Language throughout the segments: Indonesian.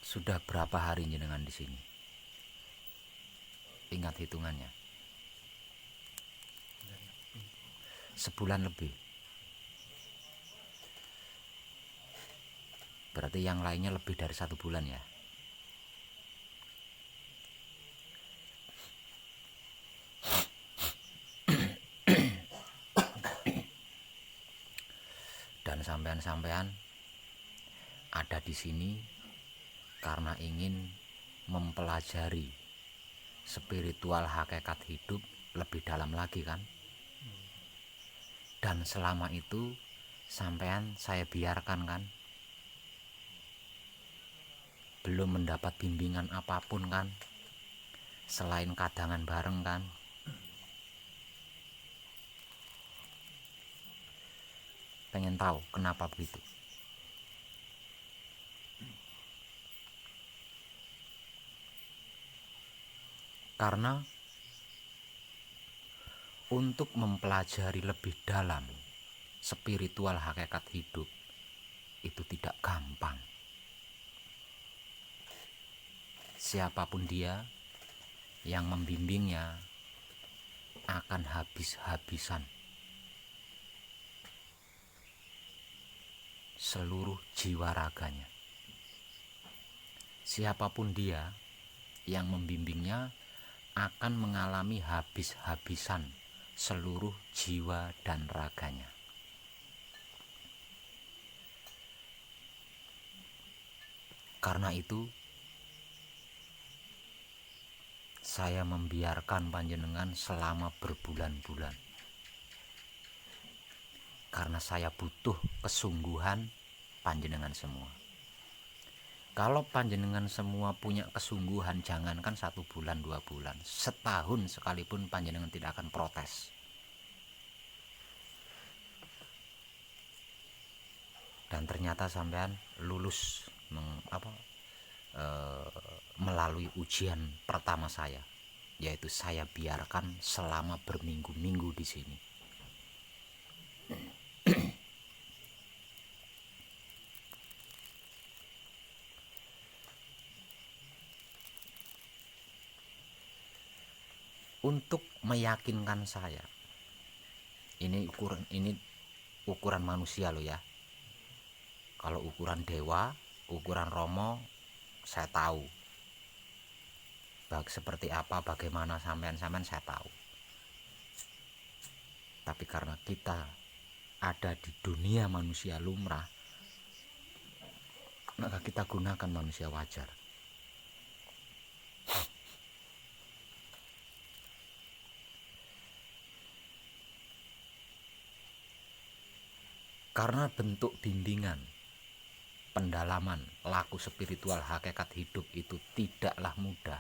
Sudah berapa hari jenengan di sini? Ingat hitungannya. Sebulan lebih. Berarti yang lainnya lebih dari 1 bulan ya. Dan sampean-sampean ada di sini karena ingin mempelajari spiritual hakikat hidup lebih dalam lagi kan? Dan selama itu sampean saya biarkan kan? Belum mendapat bimbingan apapun kan? Selain kadangan bareng kan? Pengen tahu kenapa begitu? Karena untuk mempelajari lebih dalam spiritual hakikat hidup itu tidak gampang. Siapapun dia yang membimbingnya akan habis-habisan seluruh jiwa raganya. Siapapun dia yang membimbingnya akan mengalami habis-habisan seluruh jiwa dan raganya. Karena itu saya membiarkan panjenengan selama berbulan-bulan. Karena saya butuh kesungguhan panjenengan semua. Kalau panjenengan semua punya kesungguhan, jangankan 1 bulan, 2 bulan, setahun sekalipun panjenengan tidak akan protes. Dan ternyata sampean lulus melalui ujian pertama saya, yaitu saya biarkan selama berminggu-minggu di sini. Untuk meyakinkan saya, ini ukuran manusia loh ya. Kalau ukuran dewa, ukuran romo, saya tahu. Seperti apa, bagaimana sampean saya tahu. Tapi karena kita ada di dunia manusia lumrah, maka kita gunakan manusia wajar. Karena bentuk bimbingan, pendalaman, laku spiritual hakikat hidup itu tidaklah mudah.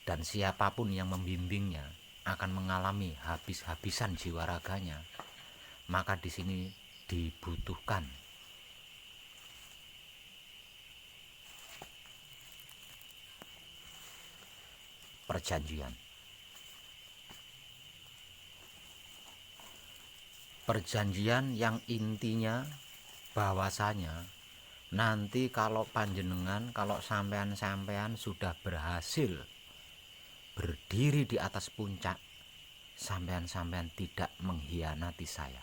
Dan siapapun yang membimbingnya akan mengalami habis-habisan jiwa raganya. Maka di sini dibutuhkan perjanjian. Perjanjian yang intinya bahwasanya nanti kalau panjenengan, kalau sampean sudah berhasil berdiri di atas puncak, sampean tidak mengkhianati saya.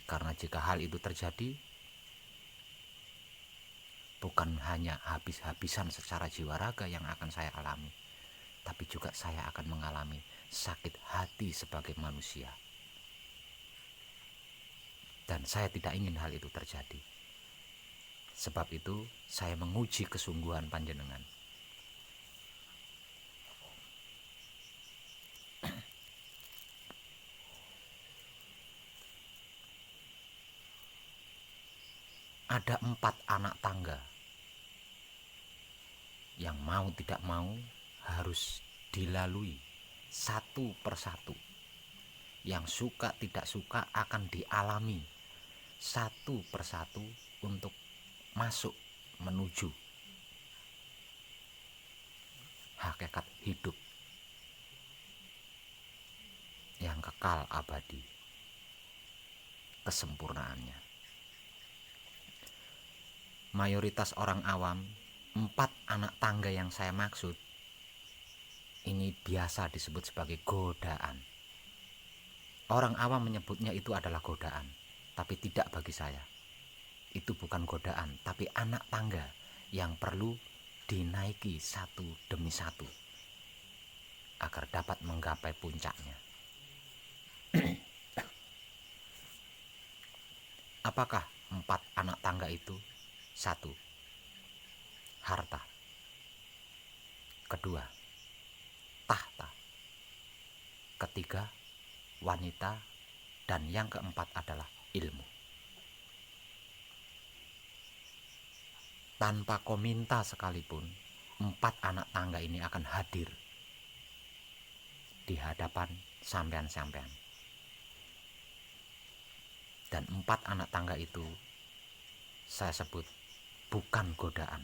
Karena jika hal itu terjadi, bukan hanya habis-habisan secara jiwa raga yang akan saya alami, tapi juga saya akan mengalami sakit hati sebagai manusia. Dan saya tidak ingin hal itu terjadi. Sebab itu saya menguji kesungguhan panjenengan. Ada 4 anak tangga yang mau tidak mau harus dilalui satu persatu. Yang suka tidak suka akan dialami satu persatu untuk masuk menuju hakikat hidup yang kekal abadi. kesempurnaannya. Mayoritas orang awam, 4 anak tangga yang saya maksud ini biasa disebut sebagai godaan. Orang awam menyebutnya itu adalah godaan, tapi tidak bagi saya. Itu bukan godaan, tapi anak tangga yang perlu dinaiki satu demi satu agar dapat menggapai puncaknya. Apakah 4 anak tangga itu? 1. Harta. Kedua, tahta. Ketiga, wanita. Dan yang keempat adalah ilmu. Tanpa kau minta sekalipun, 4 anak tangga ini akan hadir di hadapan sampean-sampean. Dan 4 anak tangga itu saya sebut bukan godaan,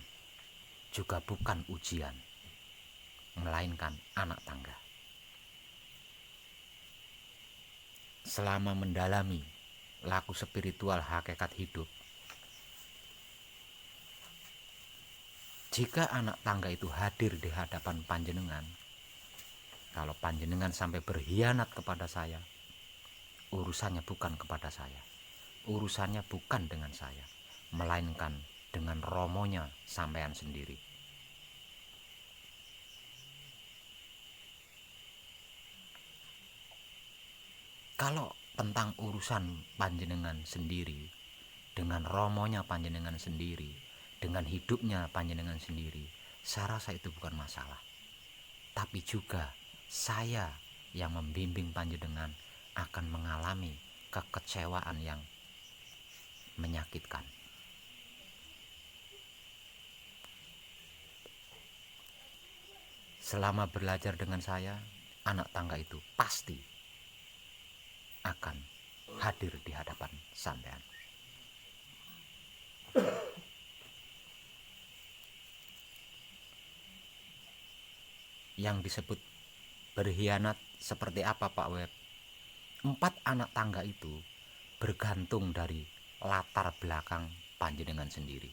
juga bukan ujian, melainkan anak tangga. Selama mendalami laku spiritual hakikat hidup, jika anak tangga itu hadir di hadapan panjenengan, kalau panjenengan sampai berkhianat kepada saya, urusannya bukan kepada saya, urusannya bukan dengan saya, melainkan dengan romonya sampean sendiri. Kalau tentang urusan panjenengan sendiri, dengan romonya panjenengan sendiri, dengan hidupnya panjenengan sendiri, saya rasa itu bukan masalah. Tapi juga saya yang membimbing panjenengan akan mengalami kekecewaan yang menyakitkan. Selama belajar dengan saya, anak tangga itu pasti akan hadir di hadapan sampean. Yang disebut berkhianat seperti apa, Pak Web? 4 anak tangga itu bergantung dari latar belakang panjenengan sendiri.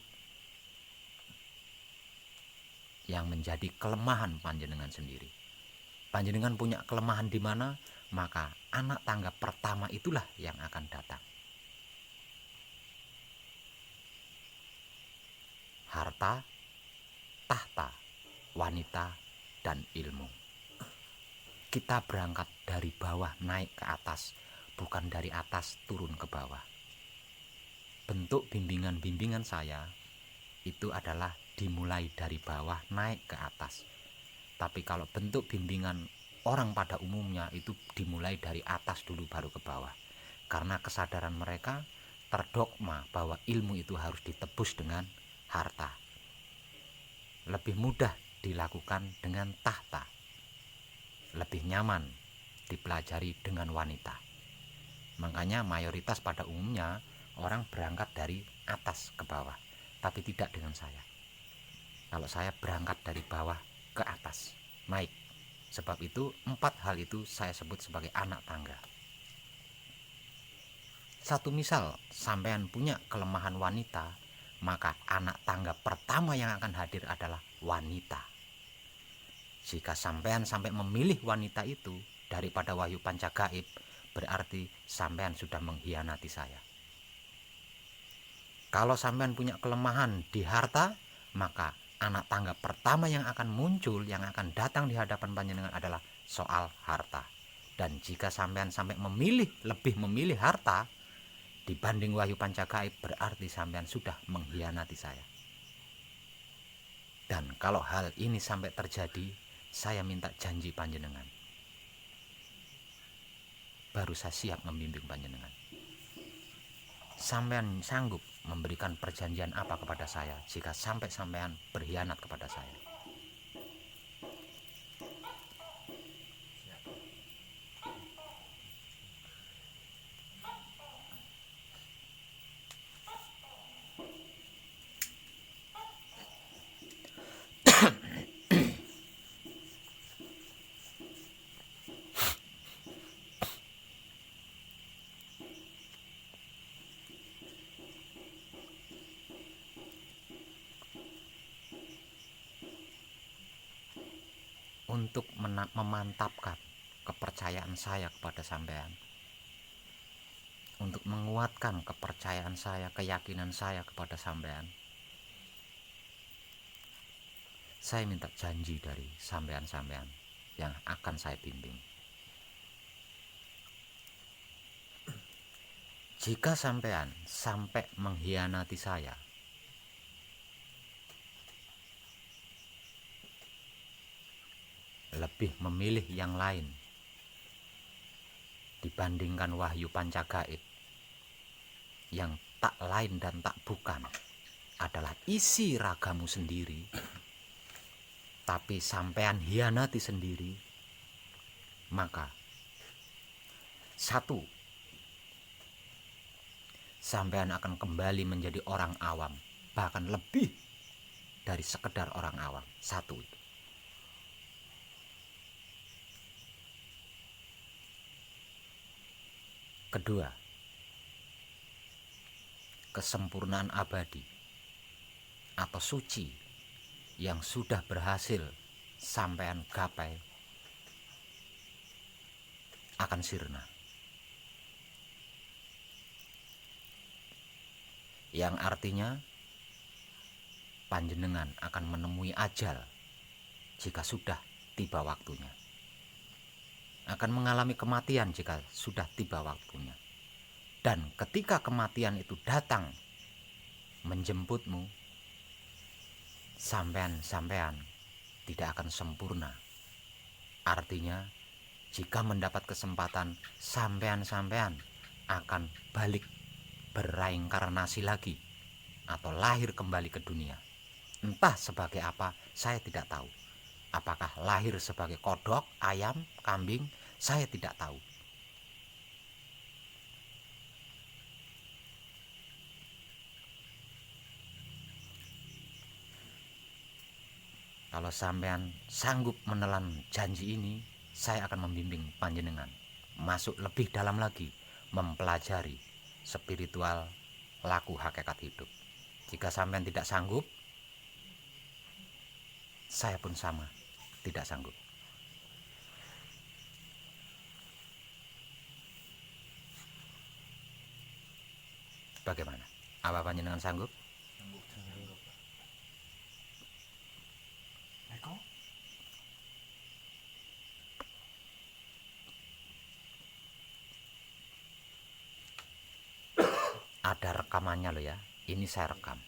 Yang menjadi kelemahan panjenengan sendiri. Panjenengan punya kelemahan di mana, maka anak tangga pertama itulah yang akan datang. Harta, tahta, wanita, dan ilmu. Kita berangkat dari bawah naik ke atas, bukan dari atas turun ke bawah. Bentuk bimbingan-bimbingan saya itu adalah dimulai dari bawah naik ke atas. Tapi kalau bentuk bimbingan orang pada umumnya itu dimulai dari atas dulu baru ke bawah. Karena kesadaran mereka terdogma bahwa ilmu itu harus ditebus dengan harta. Lebih mudah dilakukan dengan tahta. Lebih nyaman dipelajari dengan wanita. Makanya mayoritas pada umumnya orang berangkat dari atas ke bawah, tapi tidak dengan saya. Kalau saya berangkat dari bawah ke atas, naik. Sebab itu 4 hal itu saya sebut sebagai anak tangga. Satu misal, sampean punya kelemahan wanita, maka anak tangga pertama yang akan hadir adalah wanita. Jika sampean sampai memilih wanita itu daripada wahyu panca gaib, berarti sampean sudah mengkhianati saya. Kalau sampean punya kelemahan di harta, maka anak tangga pertama yang akan muncul, yang akan datang di hadapan panjenengan adalah soal harta. Dan jika sampean sampai lebih memilih harta dibanding wahyu panca gaib, berarti sampean sudah mengkhianati saya. Dan kalau hal ini sampai terjadi, saya minta janji panjenengan. Baru saya siap membimbing panjenengan. Sampean sanggup memberikan perjanjian apa kepada saya jika sampai sampean berkhianat kepada saya? untuk memantapkan kepercayaan saya kepada sampean, untuk menguatkan kepercayaan saya, keyakinan saya kepada sampean. Saya minta janji dari sampean-sampean yang akan saya bimbing. Jika sampean sampai mengkhianati saya, lebih memilih yang lain dibandingkan wahyu pancagaib, yang tak lain dan tak bukan adalah isi ragamu sendiri, tapi sampean hianati sendiri, maka satu, sampean akan kembali menjadi orang awam, bahkan lebih dari sekedar orang awam. Satu itu. Kedua, kesempurnaan abadi atau suci yang sudah berhasil sampean gapai akan sirna. Yang artinya panjenengan akan menemui ajal jika sudah tiba waktunya. Akan mengalami kematian jika sudah tiba waktunya. Dan ketika kematian itu datang menjemputmu, sampean tidak akan sempurna. Artinya, jika mendapat kesempatan, sampean akan balik bereinkarnasi lagi atau lahir kembali ke dunia. Entah sebagai apa, saya tidak tahu. Apakah lahir sebagai kodok, ayam, kambing, saya tidak tahu. Kalau sampean sanggup menelan janji ini, saya akan membimbing panjenengan masuk lebih dalam lagi, mempelajari spiritual laku hakikat hidup. Jika sampean tidak sanggup, saya pun sama, tidak sanggup. Bagaimana? Apa panjenengan sanggup? Ada rekamannya loh ya. Ini saya rekam.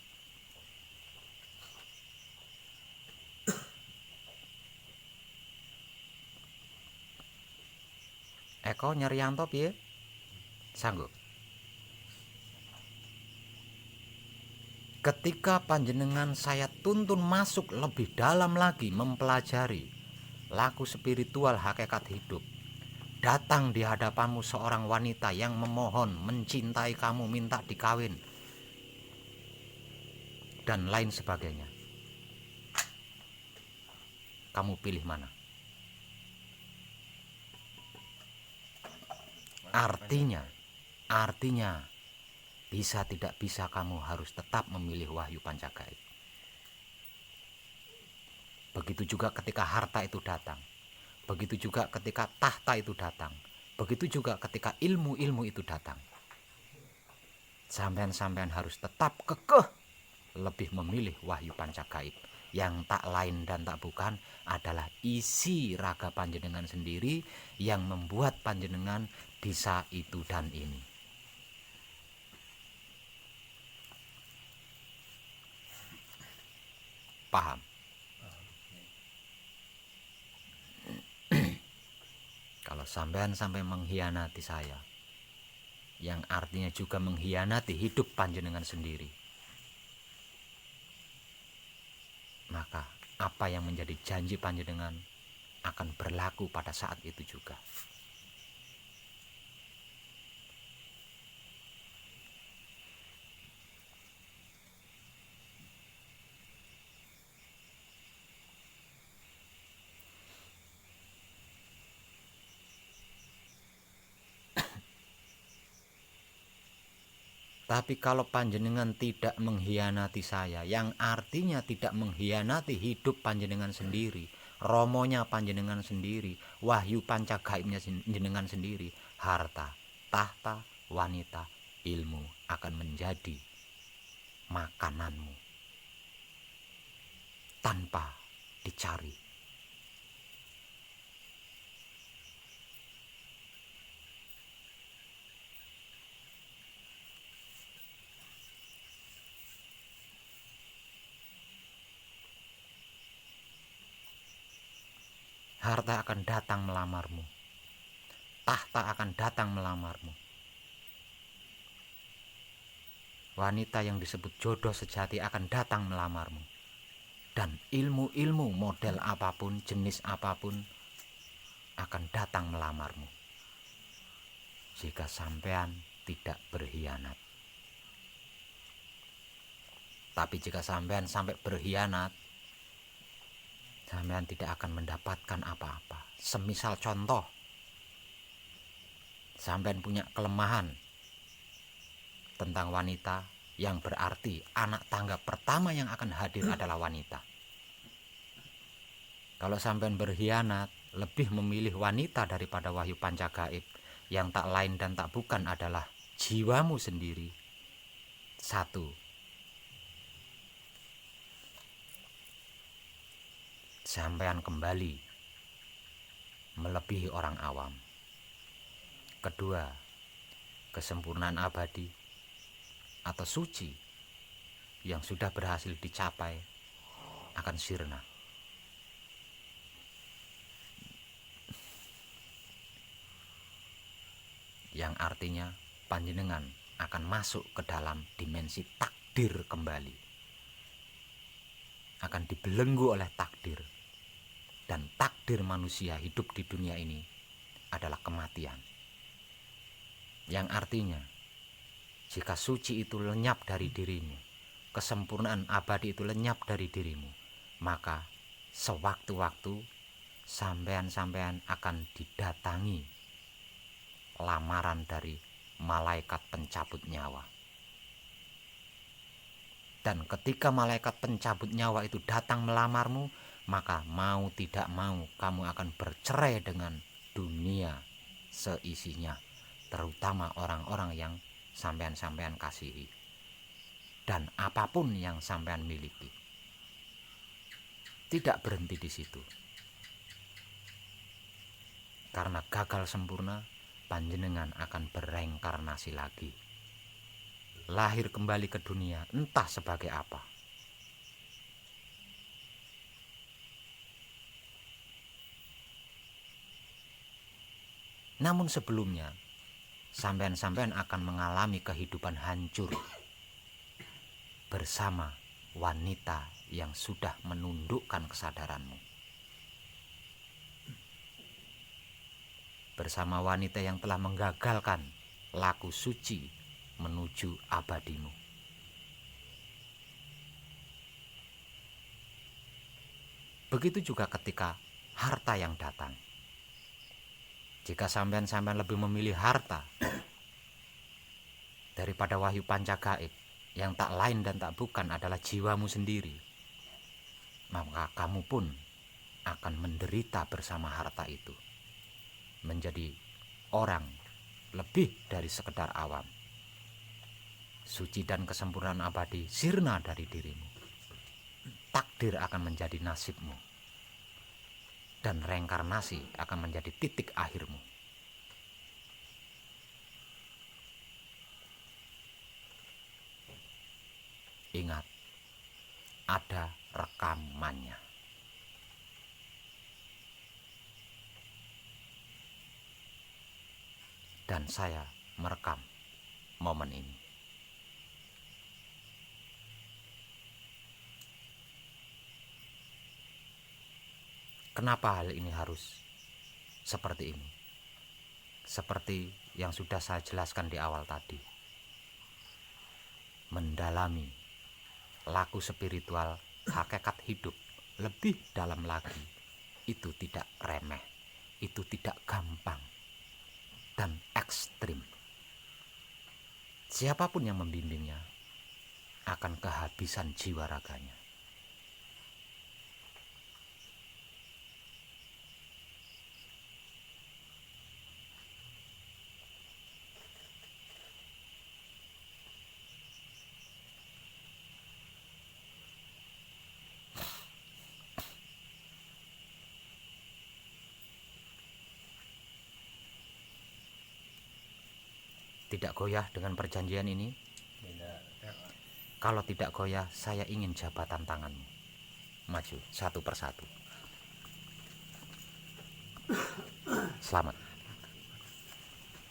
Eko Nyarianto piye? Sanggup? Ketika panjenengan saya tuntun masuk lebih dalam lagi mempelajari laku spiritual hakikat hidup, datang di hadapanmu seorang wanita yang memohon, mencintai kamu, minta dikawin, dan lain sebagainya. Kamu pilih mana? Artinya bisa tidak bisa kamu harus tetap memilih wahyu pancagaib. Begitu juga ketika harta itu datang. Begitu juga ketika tahta itu datang. Begitu juga ketika ilmu-ilmu itu datang. Sampean harus tetap kekeh lebih memilih wahyu pancagaib, yang tak lain dan tak bukan adalah isi raga panjenengan sendiri yang membuat panjenengan bisa itu dan ini. Paham? Kalau sampean sampai mengkhianati saya, yang artinya juga mengkhianati hidup panjenengan sendiri, maka apa yang menjadi janji panjenengan akan berlaku pada saat itu juga. Tapi kalau panjenengan tidak mengkhianati saya, yang artinya tidak mengkhianati hidup panjenengan sendiri, romonya panjenengan sendiri, wahyu pancagaibnya jenengan sendiri, harta, tahta, wanita, ilmu akan menjadi makananmu tanpa dicari. Harta akan datang melamarmu, tahta akan datang melamarmu, wanita yang disebut jodoh sejati akan datang melamarmu, dan ilmu-ilmu model apapun, jenis apapun akan datang melamarmu jika sampean tidak berkhianat. Tapi jika sampean sampai berkhianat, sampean tidak akan mendapatkan apa-apa. Semisal contoh, sampean punya kelemahan tentang wanita, yang berarti anak tangga pertama yang akan hadir adalah wanita. Kalau sampean berkhianat, lebih memilih wanita daripada wahyu pancagaib, yang tak lain dan tak bukan adalah jiwamu sendiri. Satu, sampean kembali melebihi orang awam. Kedua, kesempurnaan abadi atau suci yang sudah berhasil dicapai akan sirna. Yang artinya panjenengan akan masuk ke dalam dimensi takdir kembali. Akan dibelenggu oleh takdir. Dan takdir manusia hidup di dunia ini adalah kematian. Yang artinya, jika suci itu lenyap dari dirimu, kesempurnaan abadi itu lenyap dari dirimu, maka sewaktu-waktu sampean-sampean akan didatangi lamaran dari malaikat pencabut nyawa. Dan ketika malaikat pencabut nyawa itu datang melamarmu, maka mau tidak mau kamu akan bercerai dengan dunia seisinya, terutama orang-orang yang sampean-sampean kasihi dan apapun yang sampean miliki. Tidak berhenti di situ. Karena gagal sempurna, panjenengan akan bereinkarnasi lagi. Lahir kembali ke dunia, entah sebagai apa. Namun sebelumnya, sampean-sampean akan mengalami kehidupan hancur bersama wanita yang sudah menundukkan kesadaranmu. Bersama wanita yang telah menggagalkan laku suci menuju abadimu. Begitu juga ketika harta yang datang. Jika sampean-sampean lebih memilih harta daripada wahyu pancagaib, yang tak lain dan tak bukan adalah jiwamu sendiri, maka kamu pun akan menderita bersama harta itu, menjadi orang lebih dari sekedar awam. Suci dan kesempurnaan abadi sirna dari dirimu. Takdir akan menjadi nasibmu, dan reinkarnasi akan menjadi titik akhirmu. Ingat, ada rekamannya. Dan saya merekam momen ini. Kenapa hal ini harus seperti ini? Seperti yang sudah saya jelaskan di awal tadi. Mendalami laku spiritual, hakikat hidup lebih dalam lagi, itu tidak remeh, itu tidak gampang dan ekstrim. Siapapun yang membimbingnya akan kehabisan jiwa raganya. tidak goyah dengan perjanjian ini? Kalau tidak goyah, saya ingin jabatan tanganmu. Maju satu persatu. Selamat.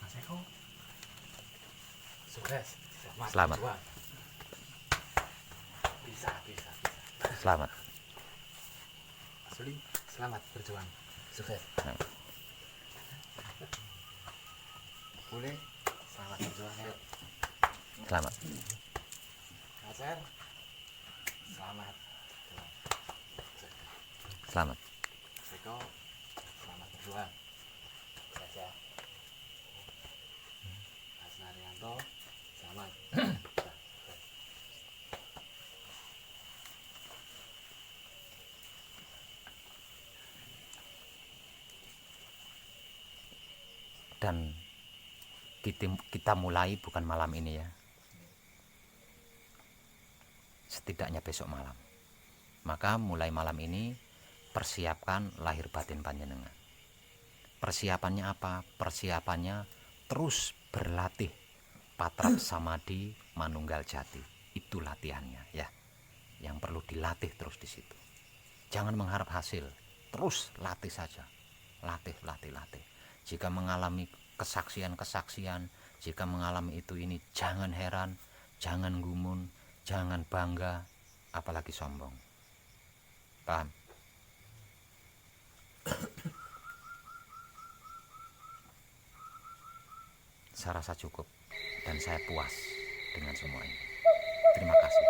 Mas Eko. Sukses. Selamat. Bisa. Selamat. Mas Uli, selamat berjuang. Sukses. Nah. Boleh. Selamat berjuang ya. Selamat. Mas Er. Selamat. Selamat. Mas Eko. Selamat berjuang. Sukses ya. Mas Naryanto. Selamat. Dan kita mulai bukan malam ini ya, setidaknya besok malam. Maka mulai malam ini persiapkan lahir batin panjenengan. Persiapannya apa? Persiapannya terus berlatih patrap samadhi manunggal jati. Itu latihannya ya, yang perlu dilatih terus di situ. Jangan mengharap hasil, terus latih saja, latih. Jika mengalami kesaksian, jika mengalami itu ini, jangan heran, jangan gumun, jangan bangga, apalagi sombong. Paham? Saya rasa cukup dan saya puas dengan semua ini. Terima kasih.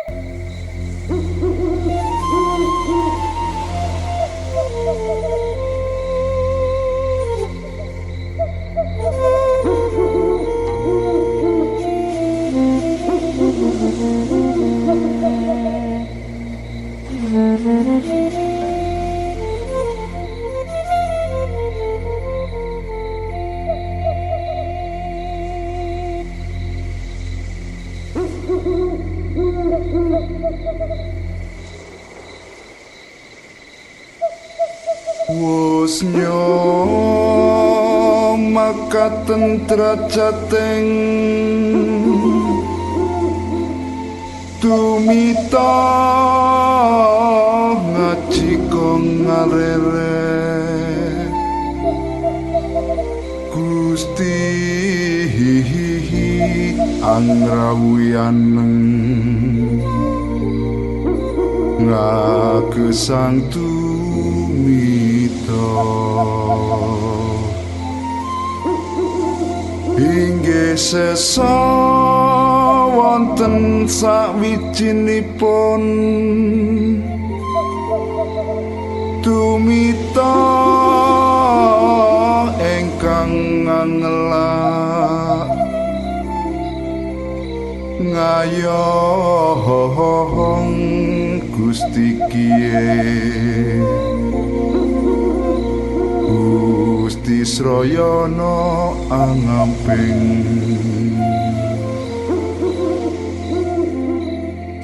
Wusnya makaten derajateng tumita ngaji kong ngarere Gusti angrawuyaneng ngagesang inggih sesa wonten sawijinipun tumita ingkang ngelak ngayohong Gusti kiye Gusti Srayana angamping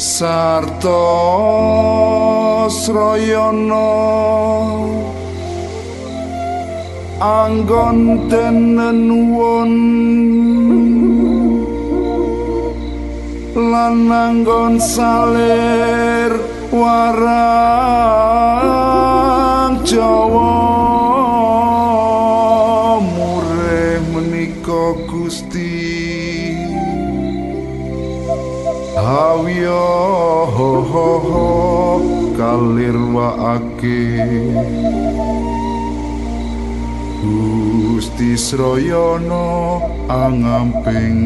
sarta Srayana anggon tenenuwun lan anggon salir warang Jawa Gusti Hawya kalirwaake Gusti Srayana angamping